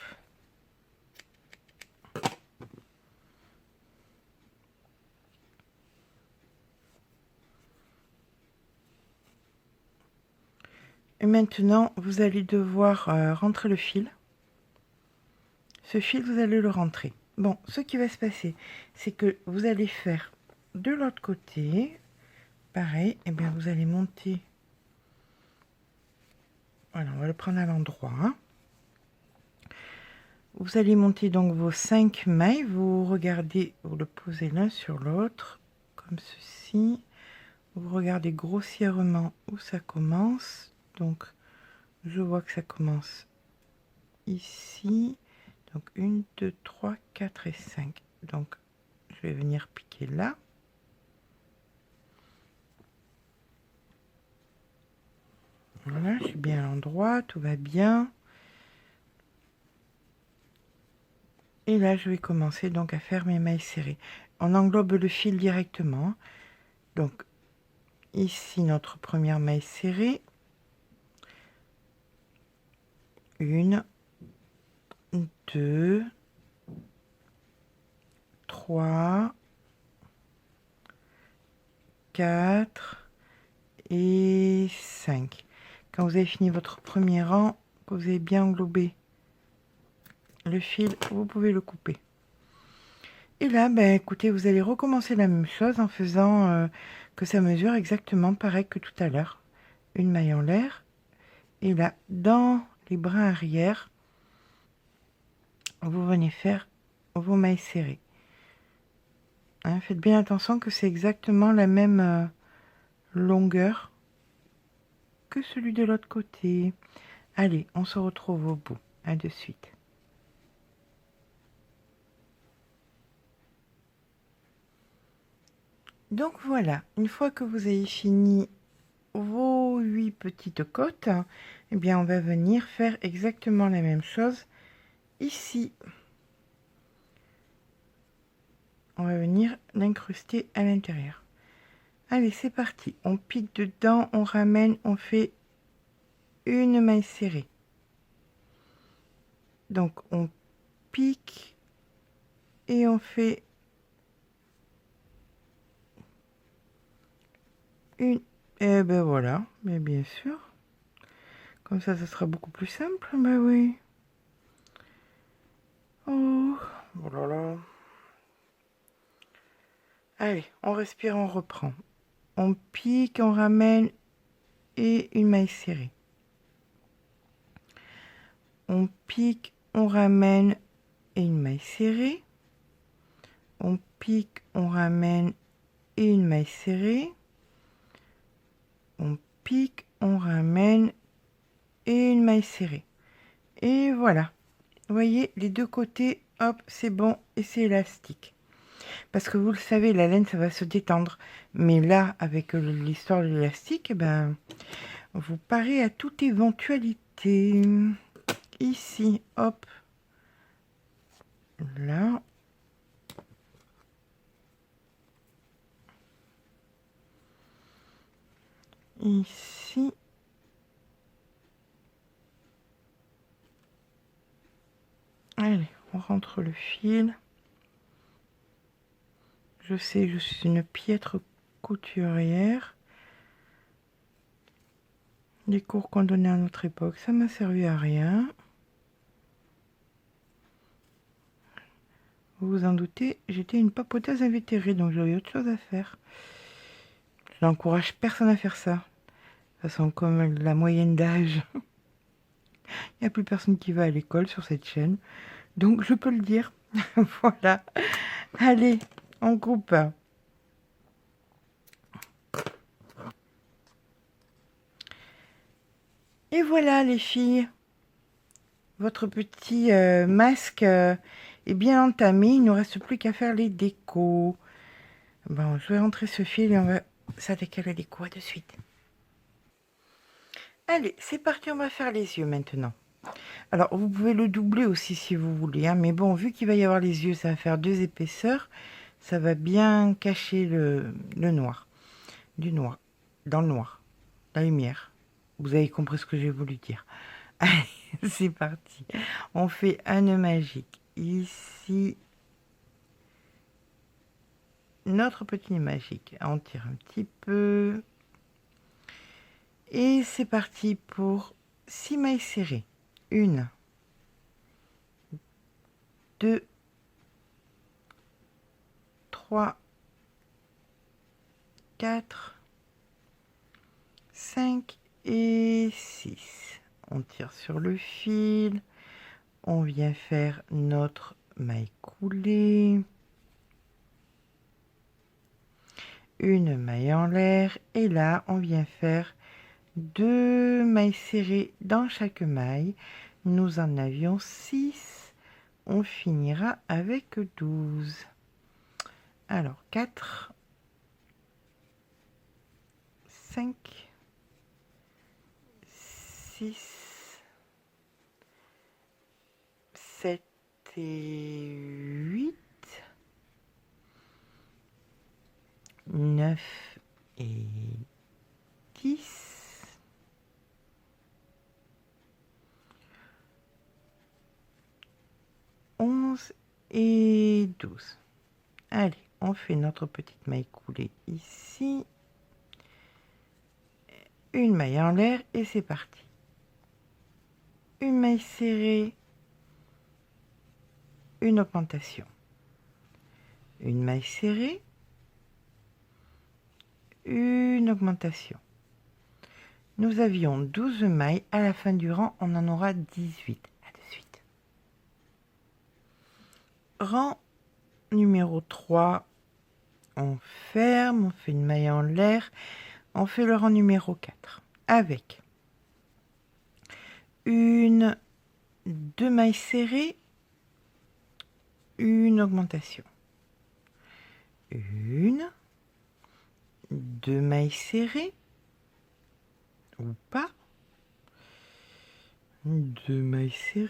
Et maintenant, vous allez devoir rentrer le fil. Ce fil, vous allez le rentrer. Bon, ce qui va se passer, c'est que vous allez faire de l'autre côté, pareil, et bien vous allez monter. Voilà, on va le prendre à l'endroit. Hein. Vous allez monter donc vos 5 mailles, vous regardez, vous le posez l'un sur l'autre, comme ceci. Vous regardez grossièrement où ça commence. Donc, je vois que ça commence ici. Donc, 1, 2, 3, 4 et 5. Donc, je vais venir piquer là. Voilà, je suis bien à l'endroit, tout va bien. Et là, je vais commencer donc à faire mes mailles serrées. On englobe le fil directement. Donc, ici, notre première maille serrée. 1, 2, 3, 4 et 5. Quand vous avez fini votre premier rang, que vous avez bien englobé le fil, vous pouvez le couper. Et là, ben, écoutez, vous allez recommencer la même chose en faisant que ça mesure exactement pareil que tout à l'heure. Une maille en l'air. Et là, dans les brins arrière, vous venez faire vos mailles serrées. Hein, faites bien attention que c'est exactement la même longueur que celui de l'autre côté. Allez, on se retrouve au bout. À de suite. Donc voilà, une fois que vous avez fini vos 8 petites côtes, eh bien on va venir faire exactement la même chose ici. On va venir l'incruster à l'intérieur. Allez, c'est parti. On pique dedans, on ramène, on fait une maille serrée. Donc on pique et on fait une. Et ben voilà, mais bien sûr. Comme ça sera beaucoup plus simple. Ben oui. Oh, oh là là. Allez, on respire, on reprend. On pique, on ramène et une maille serrée. On pique, on ramène et une maille serrée. On pique, on ramène et une maille serrée. On pique, on ramène et une maille serrée. Et voilà. Vous voyez, les deux côtés, hop, c'est bon et c'est élastique. Parce que vous le savez, la laine, ça va se détendre. Mais là, avec l'histoire de l'élastique, eh ben, vous parez à toute éventualité. Ici, hop, là. Ici. Allez, on rentre le fil. Je sais, je suis une piètre couturière. Les cours qu'on donnait à notre époque, ça m'a servi à rien. Vous vous en doutez, j'étais une papoteuse invétérée, donc j'avais autre chose à faire. Je n'encourage personne à faire ça. De toute façon, comme la moyenne d'âge, il n'y a plus personne qui va à l'école sur cette chaîne. Donc je peux le dire. Voilà. Allez, on coupe. Et voilà les filles. Votre petit masque est bien entamé. Il ne nous reste plus qu'à faire les décos. Bon, je vais rentrer ce fil et on va s'attaquer à la déco. À de suite. Allez, c'est parti, on va faire les yeux maintenant. Alors, vous pouvez le doubler aussi si vous voulez. Hein, mais bon, vu qu'il va y avoir les yeux, ça va faire 2 épaisseurs. Ça va bien cacher le noir. Du noir. Dans le noir. La lumière. Vous avez compris ce que j'ai voulu dire. Allez, c'est parti. On fait un nœud magique. Ici, notre petit nœud magique. On tire un petit peu. Et c'est parti pour 6 mailles serrées. 1, 2, 3, 4, 5 et 6. On tire sur le fil. On vient faire notre maille coulée. Une maille en l'air. Et là, on vient faire 2 mailles serrées dans chaque maille. Nous en avions 6. On finira avec 12. Alors, 4, 5, 6, 7 et 8, 9 et 10, 11 et 12. Allez, on fait notre petite maille coulée ici. Une maille en l'air et c'est parti. Une maille serrée, une augmentation. Une maille serrée, une augmentation. Nous avions 12 mailles, à la fin du rang, on en aura 18. À de suite. Rang numéro 3, on ferme, on fait une maille en l'air, on fait le rang numéro 4 avec 2 mailles serrées, une augmentation. 2 mailles serrées, ou pas, 2 mailles serrées,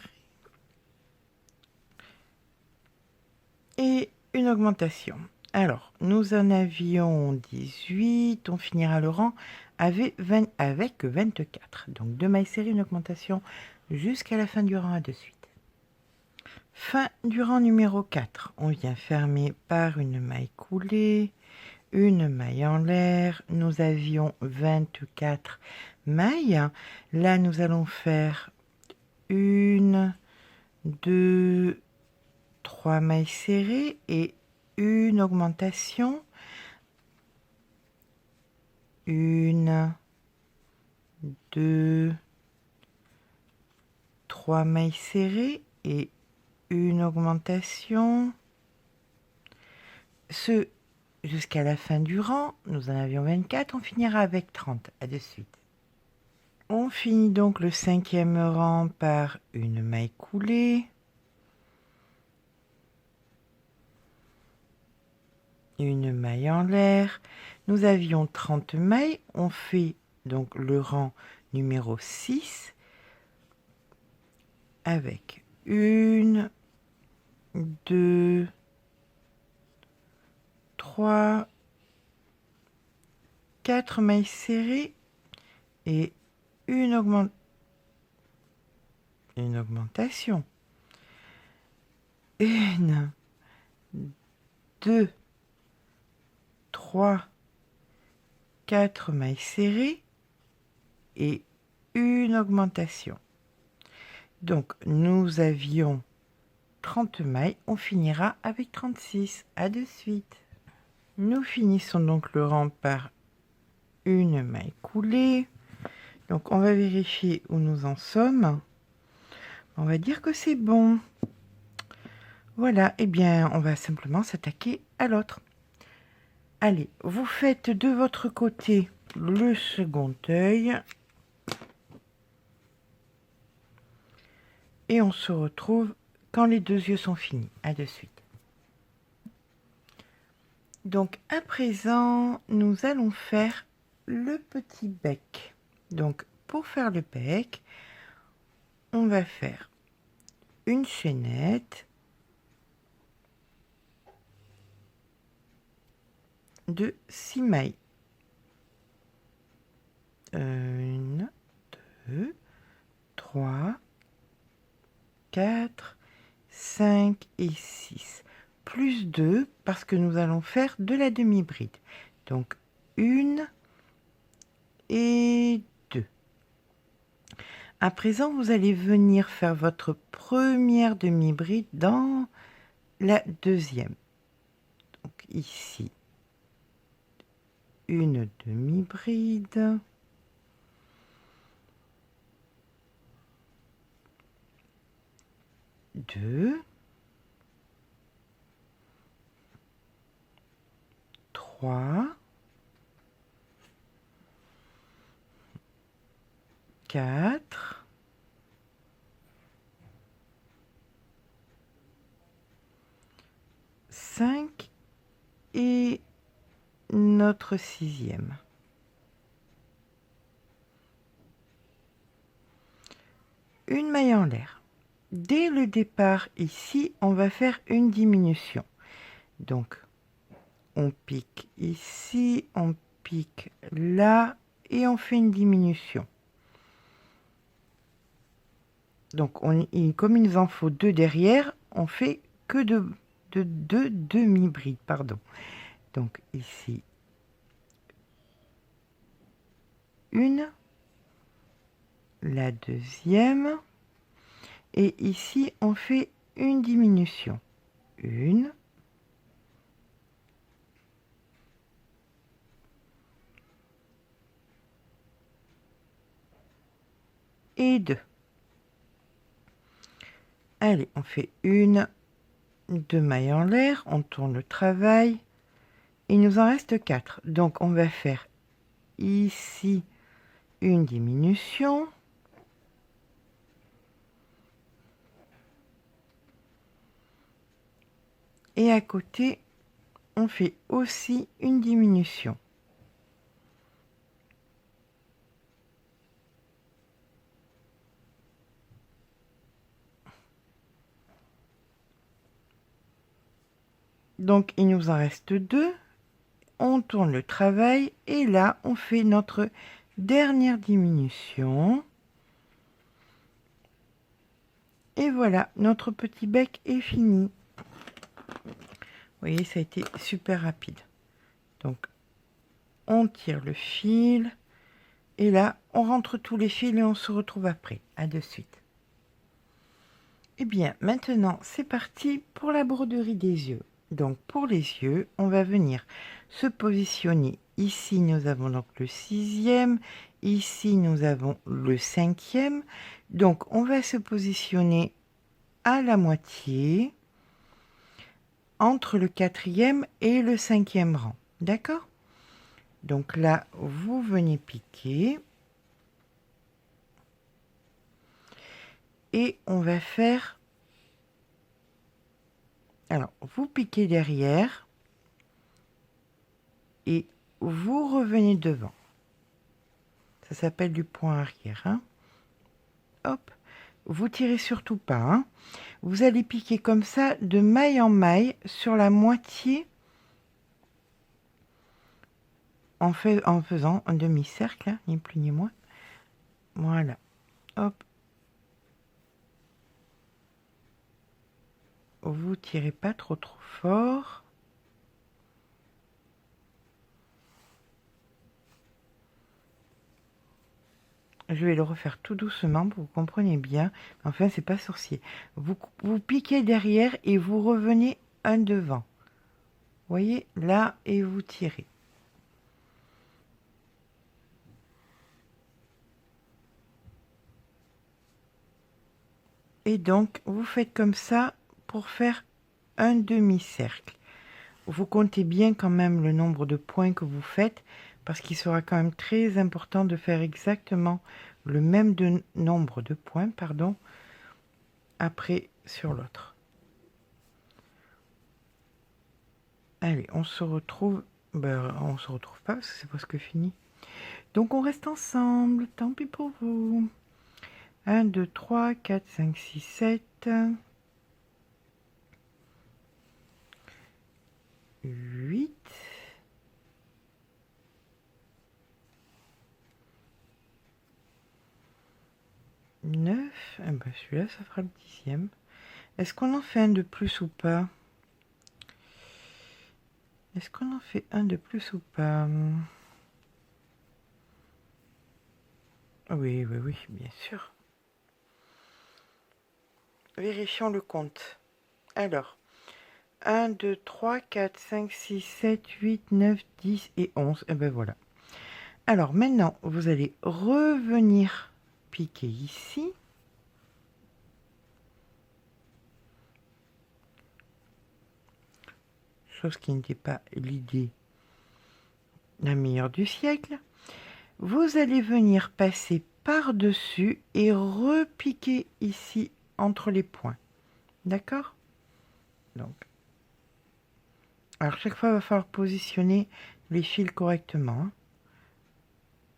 et une augmentation. Alors, nous en avions 18, on finira le rang avec 24. Donc 2 mailles serrées, une augmentation jusqu'à la fin du rang, à de suite. Fin du rang numéro 4, on vient fermer par une maille coulée, une maille en l'air. Nous avions 24 mailles. Là, nous allons faire 1, 2, 3 mailles serrées et une augmentation. 1, 2, 3 mailles serrées et une augmentation. Ce jusqu'à la fin du rang, nous en avions 24, on finira avec 30. À de suite. On finit donc le 5e rang par une maille coulée. une maille en l'air. Nous avions 30 mailles. On fait donc le rang numéro 6 avec 1, 2, 3, 4 mailles serrées et une augmentation. 1, 2, 3, 4 mailles serrées et une augmentation. Donc nous avions 30 mailles, on finira avec 36. À de suite. Nous finissons donc le rang par une maille coulée. Donc on va vérifier où nous en sommes. On va dire que c'est bon. Voilà, et bien on va simplement s'attaquer à l'autre. Allez, vous faites de votre côté le second œil. Et on se retrouve quand les deux yeux sont finis. À de suite. Donc à présent, nous allons faire le petit bec. Donc pour faire le bec, on va faire une chaînette de 6 mailles. 1, 2, 3, 4, 5 et 6. Plus 2 parce que nous allons faire de la demi-bride. Donc 1 et 2. À présent, vous allez venir faire votre première demi-bride dans la deuxième. Donc ici, une demi-bride. 2, 3, 4, 5 et notre sixième. Une maille en l'air. Dès le départ ici, on va faire une diminution. Donc, on pique ici, on pique là et on fait une diminution. Donc, comme il nous en faut deux derrière, on fait que de deux demi-brides, pardon. Donc ici, une, la deuxième, et ici on fait une diminution. Une, et deux. Allez, on fait une, deux mailles en l'air, on tourne le travail. Il nous en reste 4. Donc on va faire ici une diminution. Et à côté, on fait aussi une diminution. Donc il nous en reste 2. On tourne le travail et là on fait notre dernière diminution. Et voilà, notre petit bec est fini. Vous voyez, ça a été super rapide. Donc on tire le fil et là on rentre tous les fils et on se retrouve après. À de suite. Et bien maintenant c'est parti pour la broderie des yeux. Donc pour les yeux, on va venir se positionner. Ici nous avons donc le sixième, ici nous avons le cinquième. Donc on va se positionner à la moitié entre le quatrième et le cinquième rang. D'accord? Donc là, vous venez piquer. Et on va faire... Alors, vous piquez derrière. et vous revenez devant. Ça s'appelle du point arrière. Hein. Hop, vous tirez surtout pas. Hein. Vous allez piquer comme ça de maille en maille sur la moitié en faisant un demi-cercle, hein, ni plus ni moins. Voilà. Hop. Vous tirez pas trop fort. Je vais le refaire tout doucement pour que vous compreniez bien. Enfin, c'est pas sorcier. Vous piquez derrière et vous revenez un devant. Vous voyez, là, et vous tirez. Et donc, vous faites comme ça pour faire un demi-cercle. Vous comptez bien quand même le nombre de points que vous faites, parce qu'il sera quand même très important de faire exactement le même nombre de points, pardon, après sur l'autre. Allez, on se retrouve. Ben, on se retrouve pas parce que c'est presque fini. Donc on reste ensemble, tant pis pour vous. 1, 2, 3, 4, 5, 6, 7, 8, 9. Eh ben celui-là, ça fera le 10e. Est-ce qu'on en fait un de plus ou pas? Est-ce qu'on en fait un de plus ou pas? Oui, oui, oui, bien sûr. Vérifions le compte. Alors, 1, 2, 3, 4, 5, 6, 7, 8, 9, 10 et 11. Et ben voilà. Alors maintenant, vous allez revenir piquer ici. Chose qui n'était pas l'idée la meilleure du siècle. Vous allez venir passer par-dessus et repiquer ici entre les points. D'accord? Donc, alors chaque fois, il va falloir positionner les fils correctement. Hein.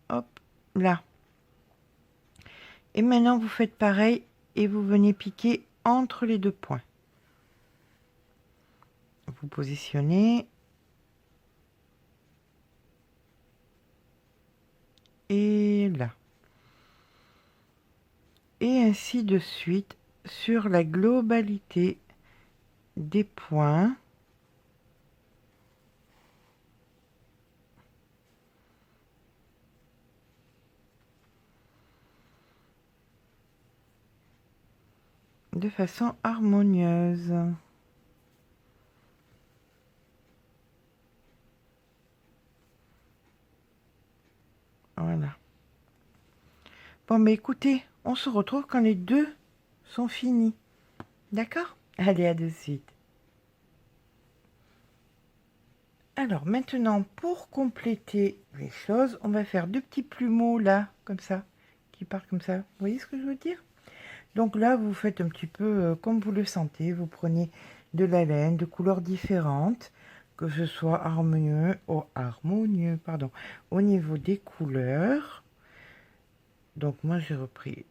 Hop, là. Et maintenant, vous faites pareil et vous venez piquer entre les deux points. Vous positionnez. Et là. Et ainsi de suite sur la globalité des points. De façon harmonieuse. Voilà. Bon, mais écoutez, on se retrouve quand les deux sont finis. D'accord? Allez, à de suite. Alors, maintenant, pour compléter les choses, on va faire deux petits plumeaux là, comme ça, qui partent comme ça. Vous voyez ce que je veux dire? Donc là, vous faites un petit peu comme vous le sentez. Vous prenez de la laine de couleurs différentes, que ce soit harmonieux, pardon, au niveau des couleurs. Donc moi, j'ai repris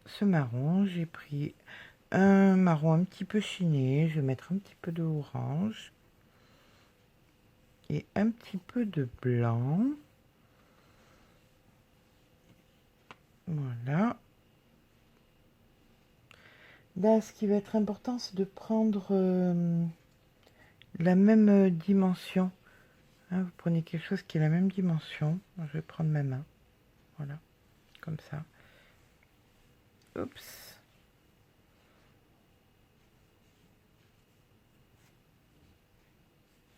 ce marron, j'ai pris un marron un petit peu chiné, je vais mettre un petit peu de orange et un petit peu de blanc. Voilà. Là, ce qui va être important, c'est de prendre la même dimension. Hein, vous prenez quelque chose qui est la même dimension. Je vais prendre ma main. Voilà, comme ça. Oups.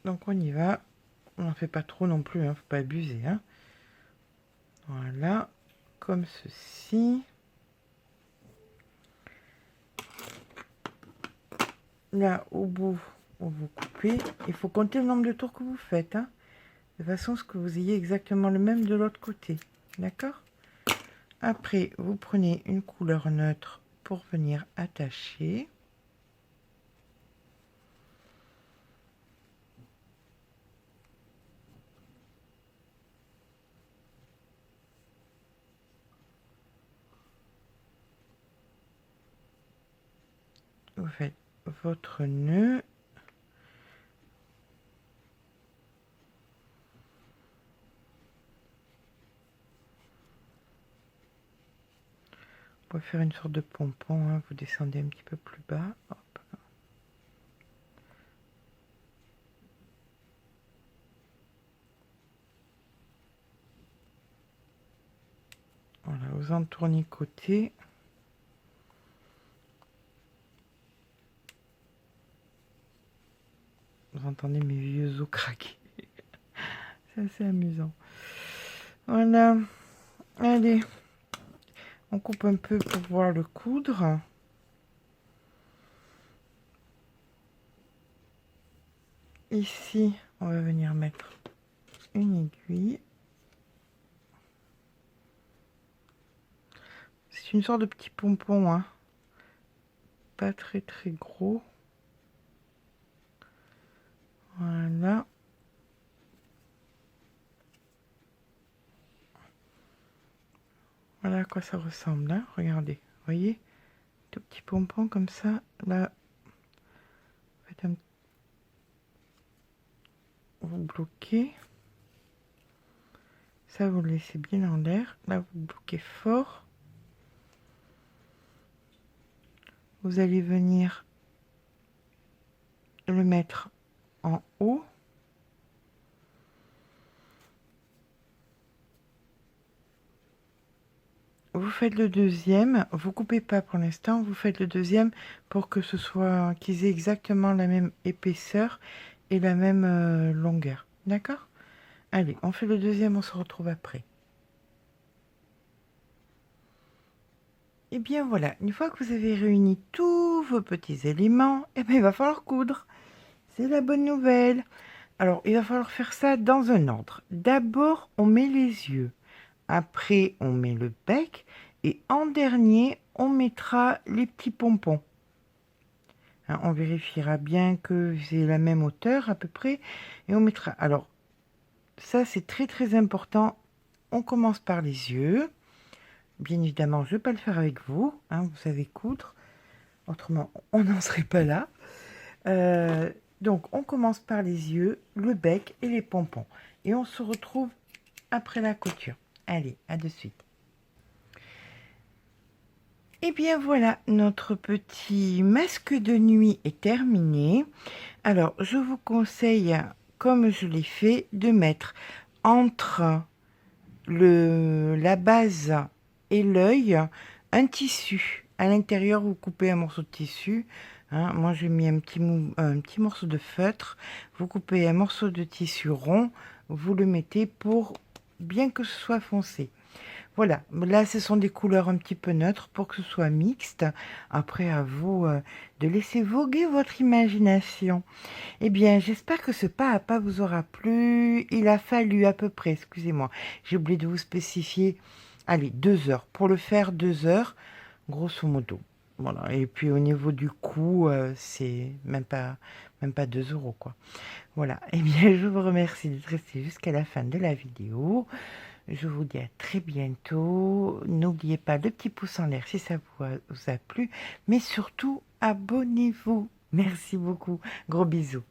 Donc on y va. On n'en fait pas trop non plus, hein, faut pas abuser. Hein. Voilà, comme ceci. Là, au bout, où vous coupez, il faut compter le nombre de tours que vous faites. Hein, de façon à ce que vous ayez exactement le même de l'autre côté. D'accord? Après, vous prenez une couleur neutre pour venir attacher. Vous faites votre nœud. Vous pouvez faire une sorte de pompon, hein. Vous descendez un petit peu plus bas. Hop. Voilà, vous entournicotez. Vous entendez mes vieux os craquer. C'est assez amusant. Voilà. Allez. On coupe un peu pour pouvoir le coudre. Ici, on va venir mettre une aiguille. C'est une sorte de petit pompon, hein. Pas très très gros. Voilà. Voilà à quoi ça ressemble, hein. Regardez, voyez, tout petit pompon comme ça. Là, vous bloquez. Ça, vous le laissez bien en l'air. Là, vous bloquez fort. Vous allez venir le mettre en haut. Vous faites le deuxième, vous coupez pas pour l'instant, vous faites le deuxième pour que ce soit qu'ils aient exactement la même épaisseur et la même longueur. D'accord? Allez, on fait le deuxième, on se retrouve après. Et bien voilà, une fois que vous avez réuni tous vos petits éléments, eh bien, il va falloir coudre. C'est la bonne nouvelle. Alors, il va falloir faire ça dans un ordre. D'abord, on met les yeux. Après, on met le bec. Et en dernier, on mettra les petits pompons. Hein, on vérifiera bien que c'est la même hauteur à peu près. Et on mettra... Alors, ça, c'est très très important. On commence par les yeux. Bien évidemment, je ne vais pas le faire avec vous. Hein, vous savez coudre. Autrement, on n'en serait pas là. Donc, on commence par les yeux, le bec et les pompons. Et on se retrouve après la couture. Allez, à de suite. Et bien voilà, notre petit masque de nuit est terminé. Alors, je vous conseille, comme je l'ai fait, de mettre entre la base et l'œil un tissu. À l'intérieur, vous coupez un morceau de tissu. Hein, moi, j'ai mis un petit morceau de feutre. Vous coupez un morceau de tissu rond. Vous le mettez pour bien que ce soit foncé. Voilà, là, ce sont des couleurs un petit peu neutres pour que ce soit mixte. Après, à vous de laisser voguer votre imagination. Eh bien, j'espère que ce pas à pas vous aura plu. Il a fallu à peu près, excusez-moi, j'ai oublié de vous spécifier, allez, 2 heures. Pour le faire, 2 heures, grosso modo. Voilà, et puis au niveau du coût, c'est même pas 2 euros, quoi. Voilà, eh bien, je vous remercie d'être resté jusqu'à la fin de la vidéo. Je vous dis à très bientôt. N'oubliez pas le petit pouce en l'air si ça vous a plu. Mais surtout, abonnez-vous. Merci beaucoup. Gros bisous.